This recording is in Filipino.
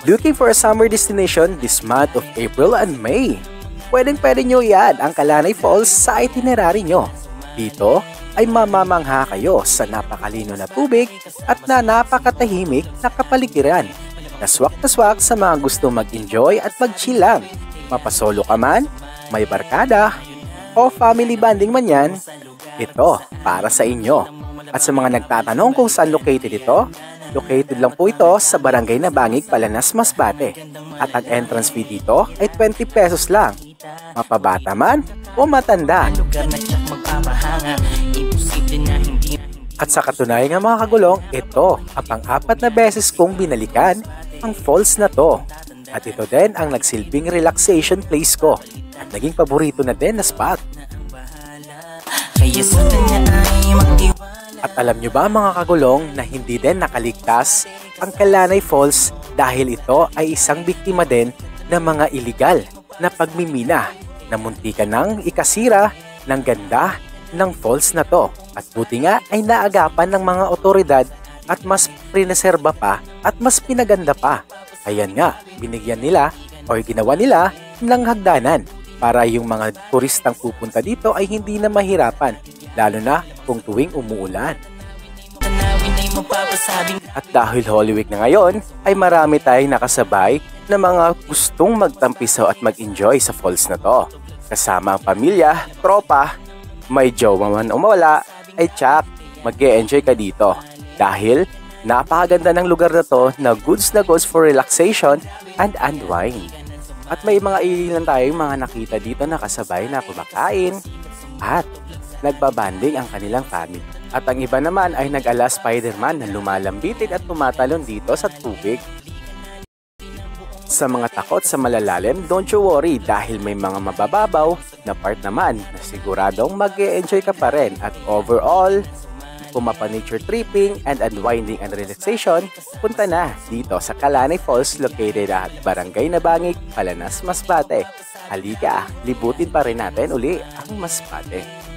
Looking for a summer destination this month of April and May? Pwedeng-pwede nyo yan ang Kalanay Falls sa itinerary nyo. Dito ay mamamangha kayo sa napakalino na tubig at napakatahimik na kapaligiran. Naswak na swak sa mga gusto mag-enjoy at mag-chill lang. Mapasolo ka man, may barkada, o family bonding man yan, ito para sa inyo. At sa mga nagtatanong kung saan located ito, located lang po ito sa Barangay Nabangig, Palanas, Masbate. At ang entrance fee dito ay 20 pesos lang. Mapabata man o matanda. At sa katunayan nga mga kagulong, ito ang pang-apat na beses kong binalikan ang falls na to. At ito din ang nagsilbing relaxation place ko. At naging paborito na din na spot. At alam nyo ba mga kagulong na hindi din nakaligtas ang Kalanay Falls dahil ito ay isang biktima din ng mga iligal na pagmimina na muntikan ng ikasira ng ganda ng falls na to. At buti nga ay naagapan ng mga otoridad at mas prineserba pa at mas pinaganda pa. Ayan nga, binigyan nila o ginawa nila ng hagdanan para yung mga turistang pupunta dito ay hindi na mahirapan, lalo na kung tuwing umuulan. At dahil Holy Week na ngayon, ay marami tayong nakasabay na mga gustong magtampisaw at mag-enjoy sa falls na to. Kasama ang pamilya, tropa, may jowa man o mawala, ay tsak, mag-e-enjoy ka dito. Dahil napakaganda ng lugar na to na goods for relaxation and unwind. At may mga ilan tayong mga nakita dito na kasabay na kumakain at nagbabanding ang kanilang family. At ang iba naman ay nag-ala Spider-Man na lumalambitin at tumatalon dito sa tubig. Sa mga takot sa malalalim, don't you worry dahil may mga mabababaw na part naman na siguradong mag-e-enjoy ka pa rin. At overall, kung mapa-nature tripping and unwinding and relaxation, punta na dito sa Kalanay Falls located at Barangay Nabangig, Palanas, Masbate. Halika, libutin pa rin natin uli ang Masbate.